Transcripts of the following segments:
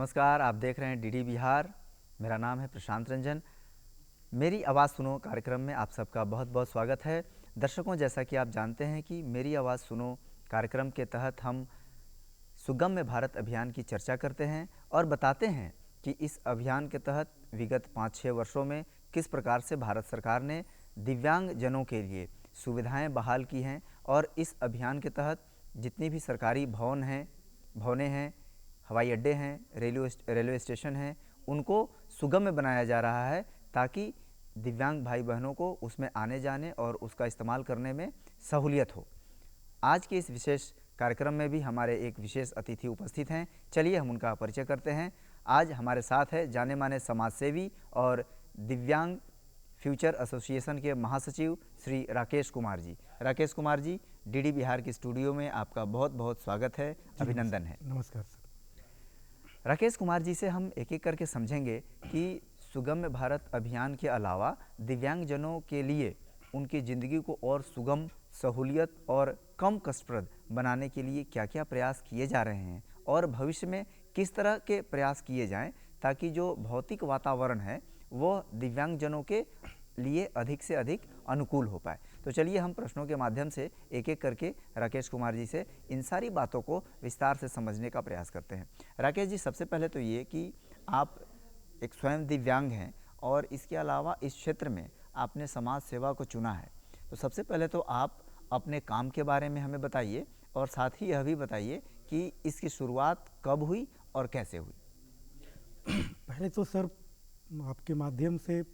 नमस्कार, आप देख रहे हैं डीडी बिहार। मेरा नाम है प्रशांत रंजन। मेरी आवाज़ सुनो कार्यक्रम में आप सबका बहुत बहुत स्वागत है। दर्शकों, जैसा कि आप जानते हैं कि मेरी आवाज़ सुनो कार्यक्रम के तहत हम सुगम्य भारत अभियान की चर्चा करते हैं और बताते हैं कि इस अभियान के तहत विगत 5-6 वर्षों में किस प्रकार से भारत सरकार ने दिव्यांग जनों के लिए सुविधाएं बहाल की हैं और इस अभियान के तहत जितनी भी सरकारी भवनें हैं, हवाई अड्डे हैं, रेलवे स्टेशन हैं, उनको सुगम्य बनाया जा रहा है ताकि दिव्यांग भाई बहनों को उसमें आने जाने और उसका इस्तेमाल करने में सहूलियत हो। आज के इस विशेष कार्यक्रम में भी हमारे एक विशेष अतिथि उपस्थित हैं। चलिए हम उनका परिचय करते हैं। आज हमारे साथ है जाने माने समाज सेवी और दिव्यांग फ्यूचर एसोसिएशन के महासचिव श्री राकेश कुमार जी। राकेश कुमार जी, डीडी बिहार की स्टूडियो में आपका बहुत बहुत स्वागत है, अभिनंदन है। नमस्कार सर। राकेश कुमार जी से हम एक एक करके समझेंगे कि सुगम्य भारत अभियान के अलावा दिव्यांगजनों के लिए उनकी ज़िंदगी को और सुगम, सहूलियत और कम कष्टप्रद बनाने के लिए क्या क्या प्रयास किए जा रहे हैं और भविष्य में किस तरह के प्रयास किए जाएं ताकि जो भौतिक वातावरण है वो दिव्यांगजनों के लिए अधिक से अधिक अनुकूल हो पाए। तो चलिए हम प्रश्नों के माध्यम से एक एक करके राकेश कुमार जी से इन सारी बातों को विस्तार से समझने का प्रयास करते हैं। राकेश जी, सबसे पहले तो ये कि आप एक स्वयं दिव्यांग हैं और इसके अलावा इस क्षेत्र में आपने समाज सेवा को चुना है। तो सबसे पहले तो आप अपने काम के बारे में हमें बताइए और साथ ही यह भी बताइए कि इसकी शुरुआत कब हुई और कैसे हुई। पहले तो सर आपके माध्यम से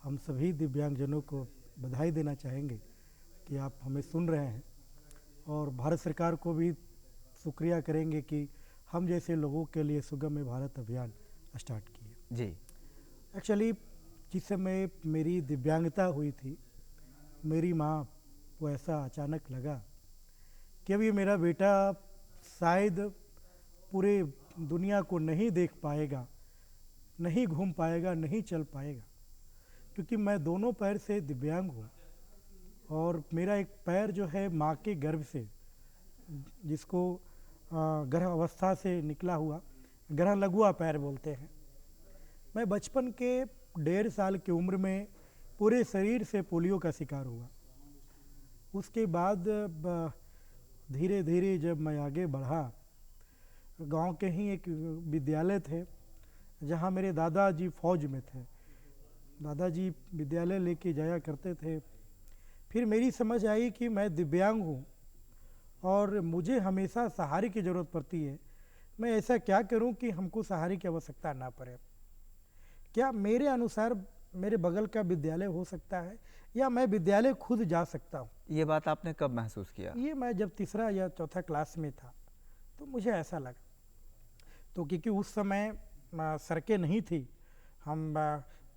हम सभी दिव्यांगजनों को बधाई देना चाहेंगे कि आप हमें सुन रहे हैं और भारत सरकार को भी शुक्रिया करेंगे कि हम जैसे लोगों के लिए सुगम्य भारत अभियान स्टार्ट किए। जी। एक्चुअली जिस समय मेरी दिव्यांगता हुई थी, मेरी माँ को ऐसा अचानक लगा कि अब ये मेरा बेटा शायद पूरे दुनिया को नहीं देख पाएगा, नहीं घूम पाएगा, नहीं चल पाएगा, क्योंकि मैं दोनों पैर से दिव्यांग हूँ और मेरा एक पैर जो है माँ के गर्भ से, जिसको गर्भ अवस्था से निकला हुआ ग्रह लघुआ पैर बोलते हैं, मैं बचपन के 1.5 साल की उम्र में पूरे शरीर से पोलियो का शिकार हुआ। उसके बाद धीरे धीरे जब मैं आगे बढ़ा, गांव के ही एक विद्यालय थे जहां मेरे दादाजी फौज में थे। दादाजी विद्यालय लेके जाया करते थे। फिर मेरी समझ आई कि मैं दिव्यांग हूँ और मुझे हमेशा सहारे की ज़रूरत पड़ती है। मैं ऐसा क्या करूँ कि हमको सहारे की आवश्यकता ना पड़े। क्या मेरे अनुसार मेरे बगल का विद्यालय हो सकता है या मैं विद्यालय खुद जा सकता हूँ? ये बात आपने कब महसूस किया? ये मैं जब 3रा या 4था क्लास में था तो मुझे ऐसा लगा। तो क्योंकि उस समय सड़कें नहीं थी, हम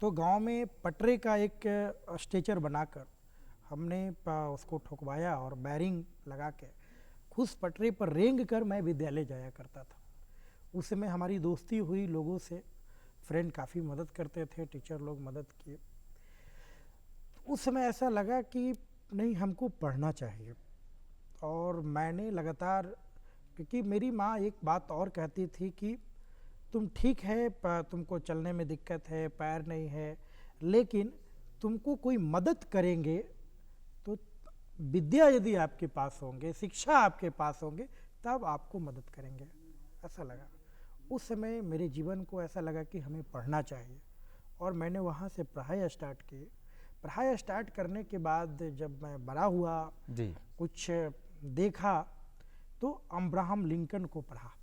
तो गांव में पटरे का एक स्ट्रेचर बनाकर हमने उसको ठोकवाया और बैरिंग लगा के उस पटरे पर रेंग कर मैं विद्यालय जाया करता था। उस समय हमारी दोस्ती हुई लोगों से, फ्रेंड काफ़ी मदद करते थे, टीचर लोग मदद किए। उस समय ऐसा लगा कि नहीं, हमको पढ़ना चाहिए। और मैंने लगातार, क्योंकि मेरी माँ एक बात और कहती थी कि तुम ठीक है, तुमको चलने में दिक्कत है, पैर नहीं है, लेकिन तुमको कोई मदद करेंगे तो विद्या यदि आपके पास होंगे, शिक्षा आपके पास होंगे, तब आपको मदद करेंगे। ऐसा लगा उस समय मेरे जीवन को, ऐसा लगा कि हमें पढ़ना चाहिए और मैंने वहाँ से पढ़ाई स्टार्ट की। पढ़ाई स्टार्ट करने के बाद जब मैं बड़ा हुआ जी, कुछ देखा तो अब्राहम लिंकन को पढ़ा।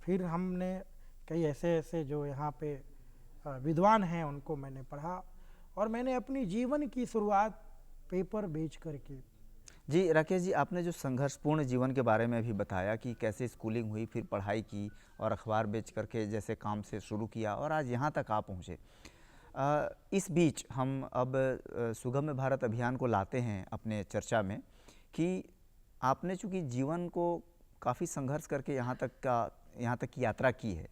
फिर हमने कई ऐसे जो यहाँ पे विद्वान हैं उनको मैंने पढ़ा और मैंने अपनी जीवन की शुरुआत पेपर बेच कर की। जी राकेश जी, आपने जो संघर्षपूर्ण जीवन के बारे में भी बताया कि कैसे स्कूलिंग हुई, फिर पढ़ाई की और अखबार बेच करके जैसे काम से शुरू किया और आज यहाँ तक आप पहुँचे। इस बीच हम अब सुगम्य भारत अभियान को लाते हैं अपने चर्चा में कि आपने चूँकि जीवन को काफ़ी संघर्ष करके यहाँ तक की यात्रा की है।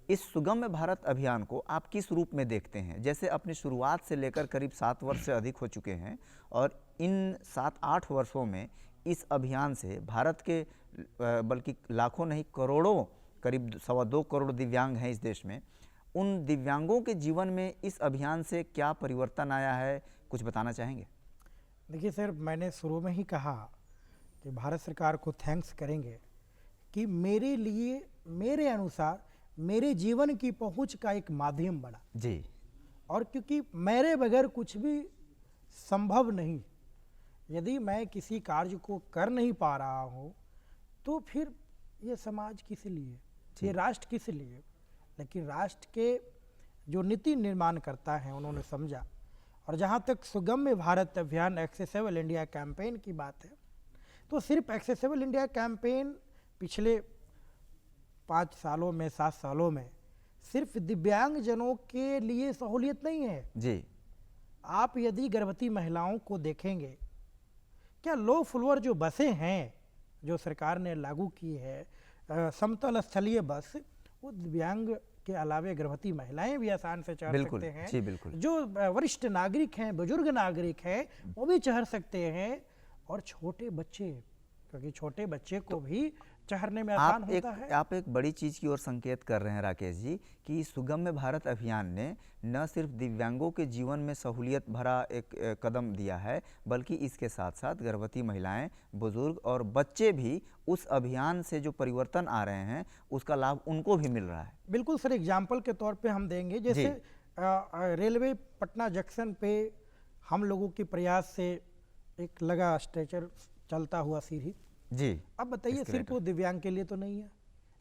इस सुगम्य भारत अभियान को आप किस रूप में देखते हैं? जैसे अपनी शुरुआत से लेकर करीब 7 वर्ष से अधिक हो चुके हैं और इन 7-8 वर्षों में इस अभियान से भारत के बल्कि लाखों नहीं करोड़ों करीब 2.25 करोड़ दिव्यांग हैं इस देश में, उन दिव्यांगों के जीवन में इस अभियान से क्या परिवर्तन आया है, कुछ बताना चाहेंगे? देखिए सर, मैंने शुरू में ही कहा कि भारत सरकार को थैंक्स करेंगे कि मेरे लिए, मेरे अनुसार मेरे जीवन की पहुंच का एक माध्यम बना जी। और क्योंकि मेरे बगैर कुछ भी संभव नहीं, यदि मैं किसी कार्य को कर नहीं पा रहा हूँ तो फिर ये समाज किस लिए, ये राष्ट्र किस लिए। लेकिन राष्ट्र के जो नीति निर्माण करता है उन्होंने समझा। और जहाँ तक सुगम्य भारत अभियान, एक्सेसिबल इंडिया कैंपेन की बात है, तो सिर्फ एक्सेसिबल इंडिया कैंपेन पिछले 5 सालों में, 7 सालों में सिर्फ दिव्यांगजनों के लिए सहूलियत नहीं है जी। आप यदि गर्भवती महिलाओं को देखेंगे, क्या लो फ्लोर जो बसें हैं जो सरकार ने लागू की है, समतल स्थलीय बस, वो दिव्यांग के अलावे गर्भवती महिलाएं भी आसान से चढ़ सकते हैं। जी बिल्कुल। जो वरिष्ठ नागरिक हैं, बुजुर्ग नागरिक हैं, वो भी चढ़ सकते हैं। और छोटे बच्चे, क्योंकि छोटे बच्चे को भी चढ़ने में आसान होता है। आप एक बड़ी चीज़ की ओर संकेत कर रहे हैं राकेश जी कि सुगम्य भारत अभियान ने न सिर्फ दिव्यांगों के जीवन में सहूलियत भरा एक कदम दिया है, बल्कि इसके साथ साथ गर्भवती महिलाएं, बुजुर्ग और बच्चे भी उस अभियान से जो परिवर्तन आ रहे हैं उसका लाभ उनको भी मिल रहा है। बिल्कुल सर, एग्जाम्पल के तौर पे हम देंगे, जैसे रेलवे पटना जंक्शन पे हम लोगों के प्रयास से एक लगा स्ट्रेचर चलता हुआ सीढ़ी जी। अब बताइए, सिर्फ वो दिव्यांग के लिए तो नहीं है।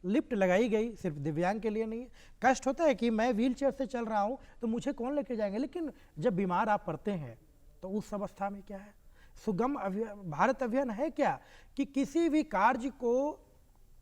लिफ्ट लगाई गई सिर्फ दिव्यांग के लिए नहीं है। कष्ट होता है कि मैं व्हील चेयर से चल रहा हूँ तो मुझे कौन लेके जाएंगे, लेकिन जब बीमार आप पड़ते हैं तो उस अवस्था में क्या है। सुगम भारत अभियान है क्या कि किसी भी कार्य को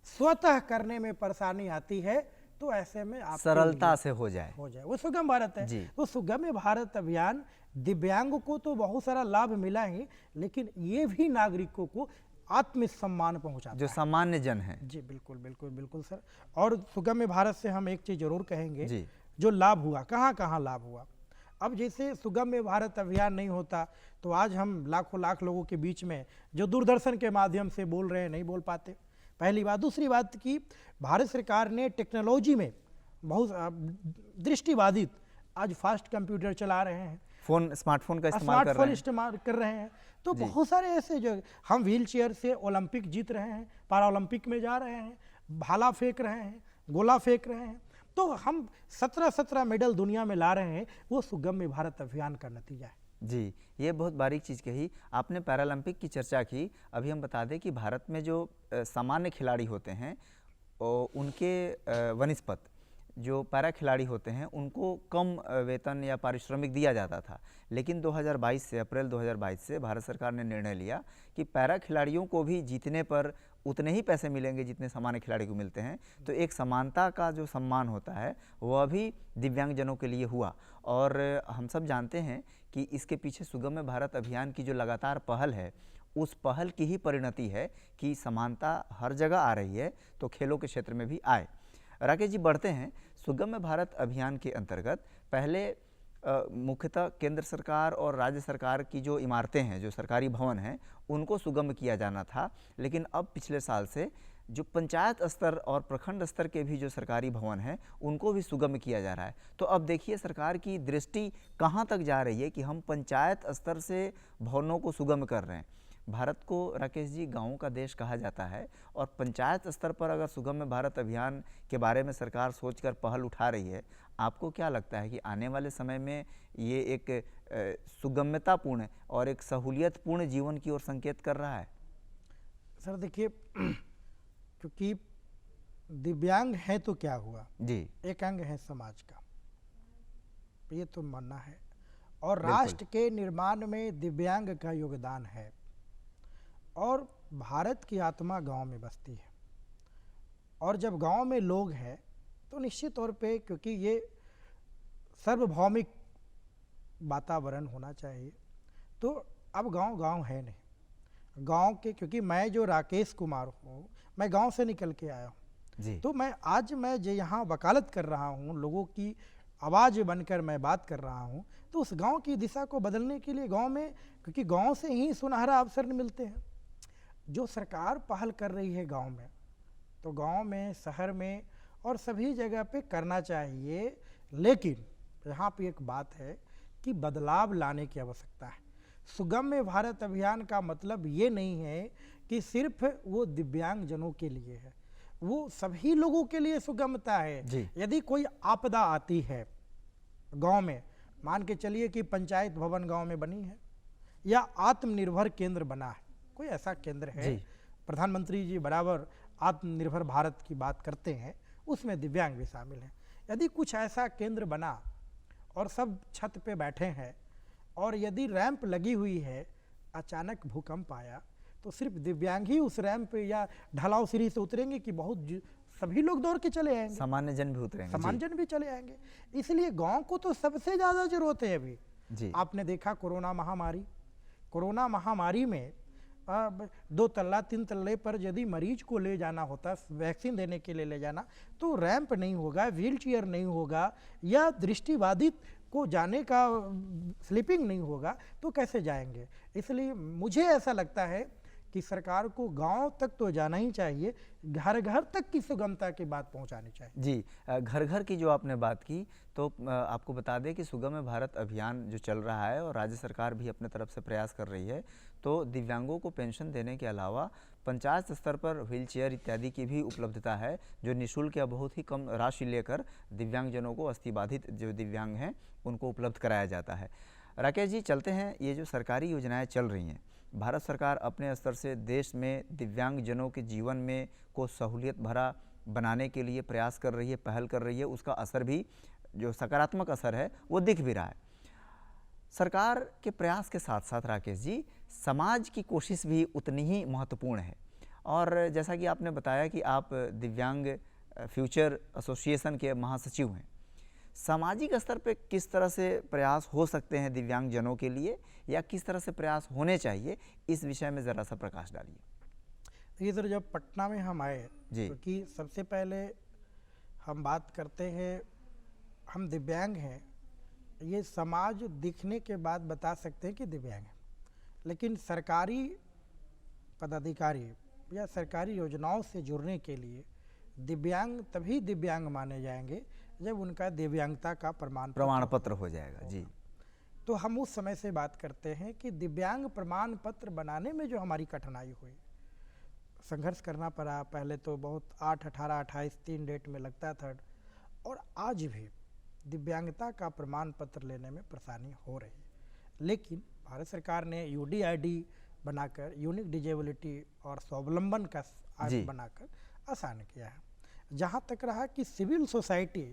स्वतः करने में परेशानी आती है तो ऐसे में आप सरलता से हो जाए, वो सुगम भारत है। तो सुगम्य भारत अभियान दिव्यांग को तो बहुत सारा लाभ मिला ही, लेकिन ये भी नागरिकों को आत्मसम्मान पहुंचाता जो सामान्य जन है। जी बिल्कुल बिल्कुल बिल्कुल सर। और सुगम्य भारत से हम एक चीज जरूर कहेंगे जी। जो लाभ हुआ, कहाँ कहाँ लाभ हुआ। अब जैसे सुगम्य भारत अभियान नहीं होता तो आज हम लाखों लाख लोगों के बीच में जो दूरदर्शन के माध्यम से बोल रहे हैं नहीं बोल पाते, पहली बात। दूसरी बात कि भारत सरकार ने टेक्नोलॉजी में बहुत दृष्टिबाधित आज फास्ट कंप्यूटर चला रहे हैं, स्मार्टफोन का इस्तेमाल कर रहे हैं। तो बहुत सारे ऐसे जो हम व्हील चेयर से ओलंपिक जीत रहे हैं, पारा ओलंपिक में जा रहे हैं, भाला फेंक रहे हैं, गोला फेंक रहे हैं, तो हम 17 मेडल दुनिया में ला रहे हैं। वो सुगम्य भारत अभियान का नतीजा है। जी, ये बहुत बारीक चीज़ कही आपने। पैरालंपिक की चर्चा की, अभी हम बता दें कि भारत में जो सामान्य खिलाड़ी होते हैं उनके वनिस्पत जो पैरा खिलाड़ी होते हैं उनको कम वेतन या पारिश्रमिक दिया जाता था, लेकिन 2022 से, अप्रैल 2022 से भारत सरकार ने निर्णय लिया कि पैरा खिलाड़ियों को भी जीतने पर उतने ही पैसे मिलेंगे जितने सामान्य खिलाड़ी को मिलते हैं। तो एक समानता का जो सम्मान होता है वह भी दिव्यांगजनों के लिए हुआ। और हम सब जानते हैं कि इसके पीछे सुगम्य भारत अभियान की जो लगातार पहल है, उस पहल की ही परिणति है कि समानता हर जगह आ रही है, तो खेलों के क्षेत्र में भी आए। राकेश जी, बढ़ते हैं। सुगम्य भारत अभियान के अंतर्गत पहले मुख्यतः केंद्र सरकार और राज्य सरकार की जो इमारतें हैं, जो सरकारी भवन हैं, उनको सुगम्य किया जाना था, लेकिन अब पिछले साल से जो पंचायत स्तर और प्रखंड स्तर के भी जो सरकारी भवन हैं उनको भी सुगम्य किया जा रहा है। तो अब देखिए सरकार की दृष्टि कहाँ तक जा रही है कि हम पंचायत स्तर से भवनों को सुगम्य कर रहे हैं। भारत को राकेश जी गाँवों का देश कहा जाता है, और पंचायत स्तर पर अगर सुगम्य भारत अभियान के बारे में सरकार सोचकर पहल उठा रही है, आपको क्या लगता है कि आने वाले समय में ये एक सुगम्यतापूर्ण और एक सहूलियतपूर्ण जीवन की ओर संकेत कर रहा है? सर देखिए, क्योंकि दिव्यांग है तो क्या हुआ जी, एक अंग है समाज का, ये तो मानना है। और राष्ट्र के निर्माण में दिव्यांग का योगदान है। और भारत की आत्मा गांव में बसती है, और जब गांव में लोग हैं तो निश्चित तौर पे, क्योंकि ये सार्वभौमिक वातावरण होना चाहिए, तो अब गांव है नहीं। गांव के, क्योंकि मैं जो राकेश कुमार हूँ, मैं गांव से निकल के आया हूँ, तो मैं जो यहाँ वकालत कर रहा हूँ, लोगों की आवाज़ बनकर मैं बात कर रहा हूँ, तो उस गांव की दिशा को बदलने के लिए गांव में, क्योंकि गांव से ही सुनहरा अवसर मिलते हैं। जो सरकार पहल कर रही है गांव में, तो गांव में, शहर में और सभी जगह पे करना चाहिए। लेकिन यहाँ पे एक बात है कि बदलाव लाने की आवश्यकता है। सुगम्य भारत अभियान का मतलब ये नहीं है कि सिर्फ वो दिव्यांगजनों के लिए है, वो सभी लोगों के लिए सुगमता है। यदि कोई आपदा आती है गांव में, मान के चलिए कि पंचायत भवन गांव में बनी है या आत्मनिर्भर केंद्र बना है, कोई ऐसा केंद्र है, प्रधानमंत्री जी बराबर आत्मनिर्भर भारत की बात करते हैं, उसमें दिव्यांग भी शामिल हैं। यदि कुछ ऐसा केंद्र बना और सब छत पे बैठे हैं और यदि रैंप लगी हुई है, अचानक भूकंप आया तो सिर्फ दिव्यांग ही उस रैंप पे या ढलाव सीढ़ी से उतरेंगे कि सभी लोग दौड़ के चले आएंगे? सामान्य जन भी उतरेंगे, सामान्य जन भी चले आएंगे। इसलिए गांव को तो सबसे ज्यादा जरूरत है अभी जी। आपने देखा कोरोना महामारी में 2 तल्ला 3 तल्ले पर यदि मरीज को ले जाना होता, वैक्सीन देने के लिए ले जाना, तो रैंप नहीं होगा, व्हील चेयर नहीं होगा या दृष्टिबाधित को जाने का स्लीपिंग नहीं होगा, तो कैसे जाएंगे? इसलिए मुझे ऐसा लगता है कि सरकार को गांव तक तो जाना ही चाहिए, घर घर तक की सुगमता की बात पहुंचानी चाहिए। जी, घर घर की जो आपने बात की, तो आपको बता दें कि सुगम्य भारत अभियान जो चल रहा है और राज्य सरकार भी अपने तरफ से प्रयास कर रही है, तो दिव्यांगों को पेंशन देने के अलावा पंचायत स्तर पर व्हील चेयर इत्यादि की भी उपलब्धता है, जो निःशुल्क या बहुत ही कम राशि लेकर दिव्यांगजनों को, अस्थिबाधित जो दिव्यांग हैं उनको उपलब्ध कराया जाता है। राकेश जी, चलते हैं, ये जो सरकारी योजनाएं चल रही हैं, भारत सरकार अपने स्तर से देश में दिव्यांगजनों के जीवन में को सहूलियत भरा बनाने के लिए प्रयास कर रही है, पहल कर रही है, उसका असर भी, जो सकारात्मक असर है वो दिख भी रहा है। सरकार के प्रयास के साथ साथ राकेश जी, समाज की कोशिश भी उतनी ही महत्वपूर्ण है। और जैसा कि आपने बताया कि आप दिव्यांग फ्यूचर एसोसिएशन के महासचिव हैं, सामाजिक स्तर पे किस तरह से प्रयास हो सकते हैं दिव्यांगजनों के लिए, या किस तरह से प्रयास होने चाहिए, इस विषय में ज़रा सा प्रकाश डालिए। देखिए सर, जब पटना में हम आए, क्योंकि सबसे पहले हम बात करते हैं, हम दिव्यांग हैं, ये समाज दिखने के बाद बता सकते हैं कि दिव्यांग हैं, लेकिन सरकारी पदाधिकारी या सरकारी योजनाओं से जुड़ने के लिए दिव्यांग तभी दिव्यांग माने जाएंगे जब उनका दिव्यांगता का प्रमाण पत्र हो जाएगा जी। तो हम उस समय से बात करते हैं कि दिव्यांग प्रमाण पत्र बनाने में जो हमारी कठिनाई हुई, संघर्ष करना पड़ा। पहले तो बहुत 8, 18, 28 3 डेट में लगता था, और आज भी दिव्यांगता का प्रमाण पत्र लेने में परेशानी हो रही है। लेकिन भारत सरकार ने UDID बनाकर, यूनिक डिजेबिलिटी और स्वावलंबन का ऐप बनाकर आसान किया है। जहाँ तक रहा कि सिविल सोसाइटी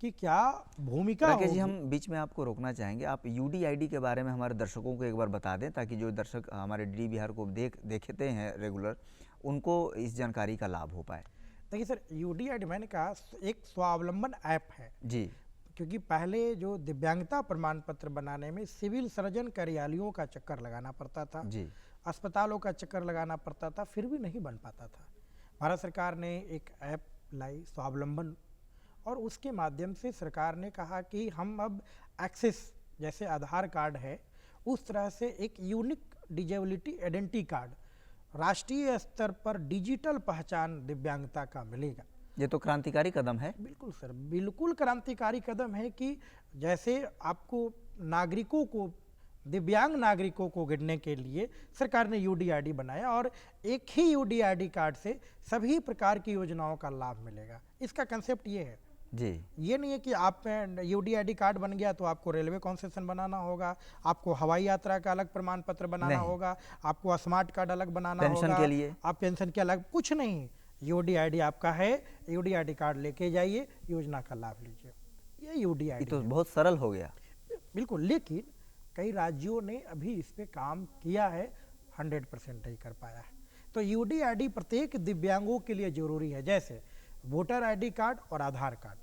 की क्या भूमिका होगी। जी, हम बीच में आपको रोकना चाहेंगे, आप UDID के बारे में हमारे दर्शकों को एक बार बता दें, ताकि जो दर्शक हमारे DD बिहार को देखते हैं रेगुलर, उनको इस जानकारी का लाभ हो पाए। देखिए सर, UDID मैंने कहा एक स्वावलंबन ऐप है जी, क्योंकि पहले जो दिव्यांगता प्रमाण पत्र बनाने में सिविल सर्जन कार्यालयों का चक्कर लगाना पड़ता था जी, अस्पतालों का चक्कर लगाना पड़ता था, फिर भी नहीं बन पाता था। भारत सरकार ने एक ऐप लाई स्वावलंबन, और उसके माध्यम से सरकार ने कहा कि हम अब एक्सेस, जैसे आधार कार्ड है उस तरह से एक यूनिक डिजेबिलिटी आइडेंटिटी कार्ड, राष्ट्रीय स्तर पर डिजिटल पहचान दिव्यांगता का मिलेगा। ये तो क्रांतिकारी कदम है। बिल्कुल सर, बिल्कुल क्रांतिकारी कदम है कि जैसे आपको नागरिकों को, दिव्यांग नागरिकों को गिनने के लिए सरकार ने UDID बनाया, और एक ही UDID कार्ड से सभी प्रकार की योजनाओं का लाभ मिलेगा। इसका कंसेप्ट ये है जी, ये नहीं है कि आप UDID कार्ड बन गया तो आपको रेलवे कॉन्सेशन बनाना होगा, आपको हवाई यात्रा का अलग प्रमाण पत्र बनाना होगा, आपको स्मार्ट कार्ड अलग बनाना होगा, पेंशन के लिए आप पेंशन के अलग, कुछ नहीं। UDID आपका है, UDID कार्ड लेके जाइए, योजना का लाभ लीजिए, ये UDID तो बहुत सरल हो गया। बिल्कुल, लेकिन कई राज्यों ने अभी इस पे काम किया है, 100% नहीं कर पाया है। तो UDID प्रत्येक दिव्यांगों के लिए जरूरी है, जैसे वोटर ID कार्ड और आधार कार्ड।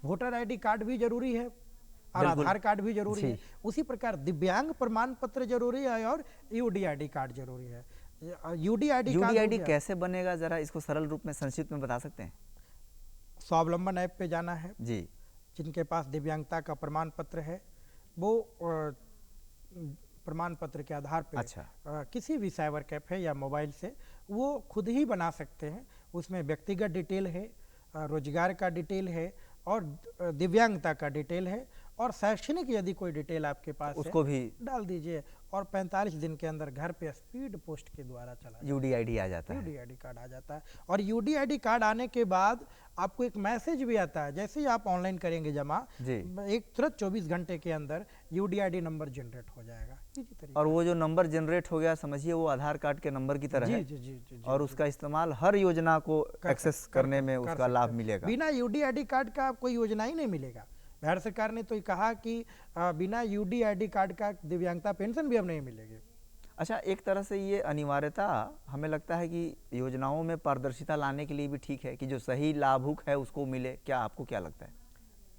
वोटर ID कार्ड भी जरूरी है और आधार कार्ड भी जरूरी है, उसी प्रकार दिव्यांग प्रमाण पत्र जरूरी है और UDID कार्ड जरूरी है। UDID कैसे बनेगा, जरा इसको सरल रूप में संक्षिप्त में बता सकते हैं? स्वावलंबन ऐप पे जाना है जी, जिनके पास दिव्यांगता का प्रमाण पत्र है, वो प्रमाण पत्र के आधार पर किसी भी साइबर कैफे या मोबाइल से वो खुद ही बना सकते हैं। उसमें व्यक्तिगत डिटेल है, रोजगार का डिटेल है, और दिव्यांगता का डिटेल है, और शैक्षणिक यदि कोई डिटेल आपके पास है उसको भी डाल दीजिए, और 45 दिन के अंदर घर पे स्पीड पोस्ट के द्वारा चला यूडीआईडी आ जाता है। यूडीआईडी कार्ड आ जाता है। और यूडीआईडी कार्ड आने के बाद आपको एक मैसेज भी आता है, जैसे ही आप ऑनलाइन करेंगे जमा, जी। एक तुरंत 24 घंटे के अंदर यूडीआईडी नंबर जनरेट हो जाएगा। इसी तरीके और वो जो नंबर जनरेट हो गया, समझिए वो आधार कार्ड के नंबर की तरह जी है। जी जी जी और उसका इस्तेमाल हर योजना को एक्सेस करने में कर उसका लाभ सकते हैं। मिलेगा। बिना यूडीआईडी कार्ड का कोई योजना ही नहीं मिलेगा। भारत सरकार ने तो कहा कि बिना यूडीआईडी कार्ड का दिव्यांगता पेंशन भी अब नहीं मिलेगी। अच्छा, एक तरह से ये अनिवार्यता हमें लगता है कि योजनाओं में पारदर्शिता लाने के लिए भी ठीक है कि जो सही लाभुक है उसको मिले। क्या आपको क्या लगता है?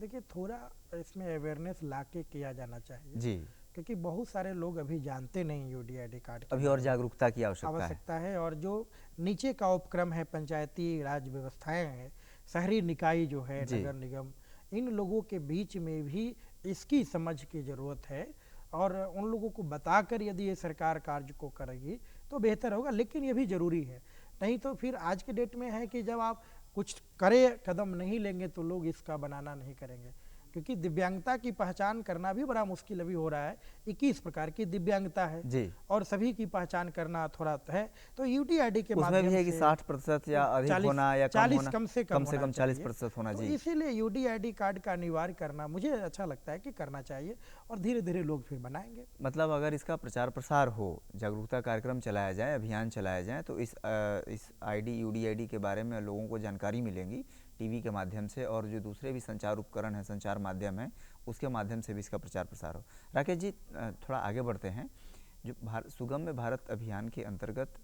देखिए, थोड़ा इसमें अवेयरनेस लाके किया जाना चाहिए जी, क्योंकि बहुत सारे लोग अभी जानते नहीं यूडीआईडी कार्ड अभी और जागरूकता की आवश्यकता है। और जो नीचे का उपक्रम है, पंचायती राज व्यवस्थाएं हैं, शहरी निकाय जो है, जी। नगर निगम, इन लोगों के बीच में भी इसकी समझ की ज़रूरत है। और उन लोगों को बताकर यदि ये सरकार कार्य को करेगी तो बेहतर होगा। लेकिन ये भी ज़रूरी है, नहीं तो फिर आज के डेट में है कि जब आप कुछ करे कदम नहीं लेंगे तो लोग इसका बनाना नहीं करेंगे। क्योंकि दिव्यांगता की पहचान करना भी बड़ा मुश्किल अभी हो रहा है। 21 प्रकार की दिव्यांगता है जी। और सभी की पहचान करना थोड़ा है। तो यूडीआईडी के उसमें माध्यम भी है कि से 60% या अधिक 40 होना या कम 40 होना, कम से कम होना 40% होना। तो जी, इसीलिए यूडीआईडी कार्ड का अनिवार्य करना मुझे अच्छा लगता है कि करना चाहिए, और धीरे धीरे लोग फिर बनाएंगे। मतलब अगर इसका प्रचार प्रसार हो, जागरूकता कार्यक्रम चलाया जाए, अभियान चलाया जाए, तो इस आईडी यूडीआईडी के बारे में लोगों को जानकारी मिलेगी टीवी के माध्यम से, और जो दूसरे भी संचार उपकरण हैं, संचार माध्यम है, उसके माध्यम से भी इसका प्रचार प्रसार हो। राकेश जी, थोड़ा आगे बढ़ते हैं। जो सुगम्य भारत अभियान के अंतर्गत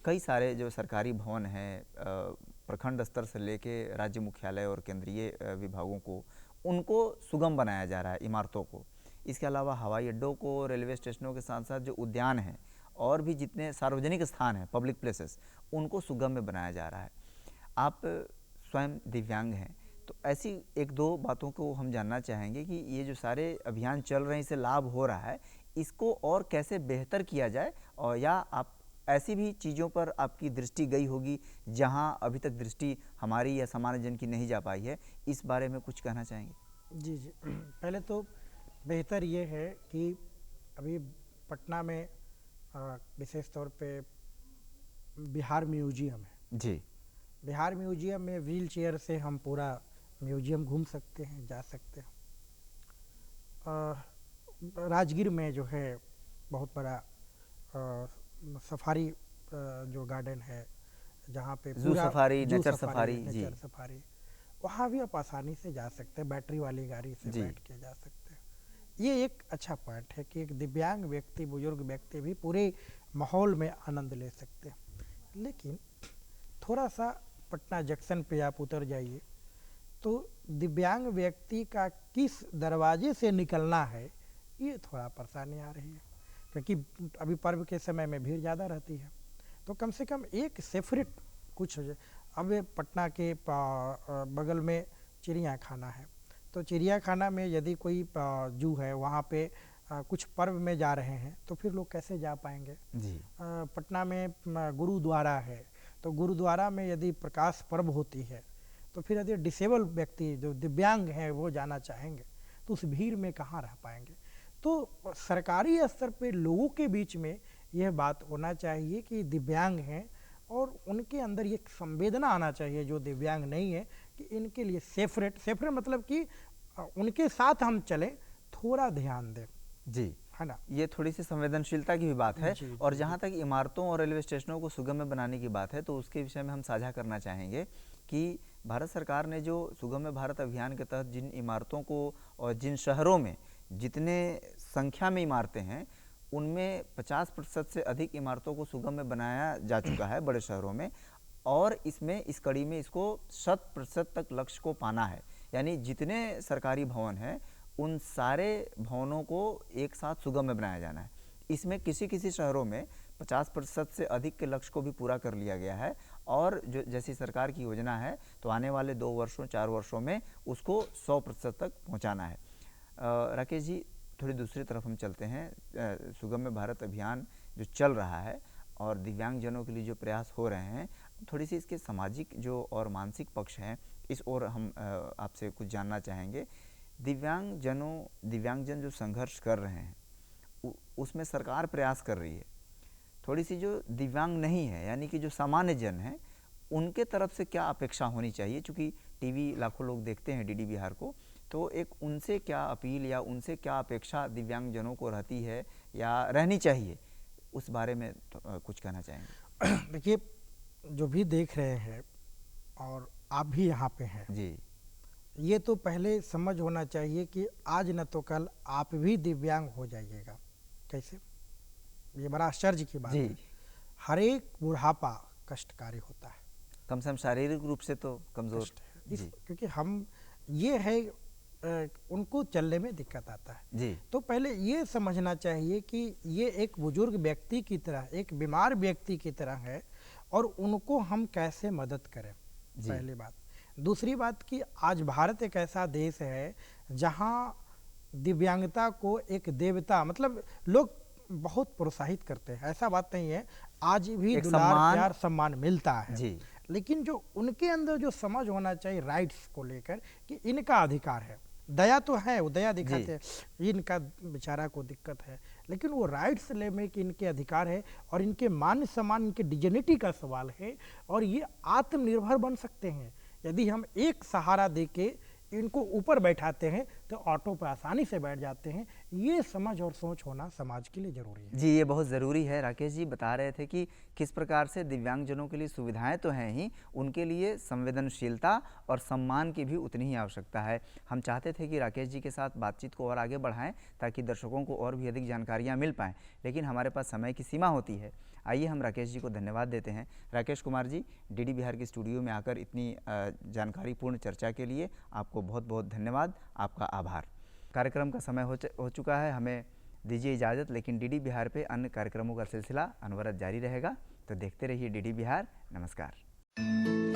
कई सारे जो सरकारी भवन हैं, प्रखंड स्तर से लेके राज्य मुख्यालय और केंद्रीय विभागों को, उनको सुगम बनाया जा रहा है, इमारतों को। इसके अलावा हवाई अड्डों को, रेलवे स्टेशनों के साथ साथ जो उद्यान हैं और भी जितने सार्वजनिक स्थान हैं, पब्लिक प्लेसेस, उनको सुगम्य बनाया जा रहा है। आप स्वयं दिव्यांग हैं, तो ऐसी एक दो बातों को हम जानना चाहेंगे कि ये जो सारे अभियान चल रहे हैं, इससे लाभ हो रहा है, इसको और कैसे बेहतर किया जाए, और या आप ऐसी भी चीज़ों पर आपकी दृष्टि गई होगी जहां अभी तक दृष्टि हमारी या सामान्य जन की नहीं जा पाई है, इस बारे में कुछ कहना चाहेंगे? जी जी, पहले तो बेहतर ये है कि अभी पटना में विशेष तौर पे बिहार म्यूजियम है। जी। बिहार म्यूजियम में व्हील चेयर से हम पूरा म्यूजियम घूम सकते हैं, जा सकते हैं। राजगीर में जो है बहुत बड़ा सफारी जो गार्डन है, जहाँ पे जू सफारी, नेचर सफारी, जी, नेचर सफारी, वहाँ भी आप आसानी से जा सकते हैं, बैटरी वाली गाड़ी से जी। बैठ के जा सकते हैं। ये एक अच्छा पॉइंट है कि एक दिव्यांग व्यक्ति, बुजुर्ग व्यक्ति भी पूरे माहौल में आनंद ले सकते हैं। लेकिन थोड़ा सा पटना जंक्शन पे आप उतर जाइए तो दिव्यांग व्यक्ति का किस दरवाजे से निकलना है, ये थोड़ा परेशानी आ रही है। क्योंकि अभी पर्व के समय में भीड़ ज़्यादा रहती है, तो कम से कम एक सेपरेट कुछ हो जाए। अब पटना के बगल में चिड़ियाखाना है, तो चिड़ियाखाना में यदि कोई जू है, वहाँ पे कुछ पर्व में जा रहे हैं तो फिर लोग कैसे जा पाएंगे? जी। पटना में गुरुद्वारा है, तो गुरुद्वारा में यदि प्रकाश पर्व होती है तो फिर यदि डिसेबल व्यक्ति जो दिव्यांग हैं वो जाना चाहेंगे तो उस भीड़ में कहाँ रह पाएंगे? तो सरकारी स्तर पे लोगों के बीच में यह बात होना चाहिए कि दिव्यांग हैं और उनके अंदर ये संवेदना आना चाहिए जो दिव्यांग नहीं है, कि इनके लिए सेपरेट मतलब कि उनके साथ हम चलें, थोड़ा ध्यान दें। जी, है ना? ये थोड़ी सी संवेदनशीलता की भी बात है। जी, और जहाँ तक इमारतों और रेलवे स्टेशनों को सुगम्य बनाने की बात है, तो उसके विषय में हम साझा करना चाहेंगे कि भारत सरकार ने जो सुगम्य भारत अभियान के तहत जिन इमारतों को और जिन शहरों में जितने संख्या में इमारतें हैं, उनमें 50% से अधिक इमारतों को सुगम्य बनाया जा चुका है बड़े शहरों में। और इसमें इस कड़ी में इसको 100% तक लक्ष्य को पाना है, यानी जितने सरकारी भवन हैं उन सारे भवनों को एक साथ सुगम्य बनाया जाना है। इसमें किसी किसी शहरों में 50% से अधिक के लक्ष्य को भी पूरा कर लिया गया है, और जो जैसी सरकार की योजना है तो आने वाले 2 वर्षों 4 वर्षों में उसको 100% तक पहुंचाना है। राकेश जी, थोड़ी दूसरी तरफ हम चलते हैं। सुगम्य भारत अभियान जो चल रहा है और दिव्यांगजनों के लिए जो प्रयास हो रहे हैं, थोड़ी सी इसके सामाजिक जो और मानसिक पक्ष हैं इस ओर हम आपसे कुछ जानना चाहेंगे। दिव्यांगजन जो संघर्ष कर रहे हैं उसमें सरकार प्रयास कर रही है, थोड़ी सी जो दिव्यांग नहीं है यानी कि जो सामान्य जन है उनके तरफ से क्या अपेक्षा होनी चाहिए, क्योंकि टीवी लाखों लोग देखते हैं डीडी बिहार को, तो एक उनसे क्या अपील या उनसे क्या अपेक्षा दिव्यांगजनों को रहती है या रहनी चाहिए, उस बारे में कुछ कहना चाहेंगे? देखिए, जो भी देख रहे हैं और आप भी यहाँ पे हैं जी, ये तो पहले समझ होना चाहिए कि आज न तो कल आप भी दिव्यांग हो जाइएगा। कैसे? ये बड़ा आश्चर्य की बात है। हर एक बुढ़ापा कष्टकारी होता है, कम से कम शारीरिक रूप से तो कमजोर है। क्योंकि हम ये है उनको चलने में दिक्कत आता है जी। तो पहले ये समझना चाहिए कि ये एक बुजुर्ग व्यक्ति की तरह, एक बीमार व्यक्ति की तरह है और उनको हम कैसे मदद करें, पहली बात। दूसरी बात कि आज भारत एक ऐसा देश है जहाँ दिव्यांगता को एक देवता, मतलब लोग बहुत प्रोत्साहित करते हैं, ऐसा बात नहीं है, आज भी दुलार प्यार सम्मान मिलता है जी। लेकिन जो उनके अंदर जो समझ होना चाहिए राइट्स को लेकर कि इनका अधिकार है, दया तो है, वो दया दिखाते हैं, इनका बेचारा को दिक्कत है, लेकिन वो राइट्स ले में कि इनके अधिकार है और इनके मान सम्मान, इनके डिग्निटी का सवाल है और ये आत्मनिर्भर बन सकते हैं। यदि हम एक सहारा देके इनको ऊपर बैठाते हैं तो ऑटो पर आसानी से बैठ जाते हैं। ये समझ और सोच होना समाज के लिए जरूरी है जी, ये बहुत ज़रूरी है। राकेश जी बता रहे थे कि किस प्रकार से दिव्यांगजनों के लिए सुविधाएं तो हैं ही, उनके लिए संवेदनशीलता और सम्मान की भी उतनी ही आवश्यकता है। हम चाहते थे कि राकेश जी के साथ बातचीत को और आगे बढ़ाएं ताकि दर्शकों को और भी अधिक जानकारियाँ मिल पाएँ, लेकिन हमारे पास समय की सीमा होती है। आइए हम राकेश जी को धन्यवाद देते हैं। राकेश कुमार जी, डीडी बिहार के स्टूडियो में आकर इतनी जानकारीपूर्ण चर्चा के लिए आपको बहुत बहुत धन्यवाद, आपका आभार। कार्यक्रम का समय हो चुका है, हमें दीजिए इजाज़त, लेकिन डीडी बिहार पे अन्य कार्यक्रमों का सिलसिला अनवरत जारी रहेगा, तो देखते रहिए डीडी बिहार। नमस्कार।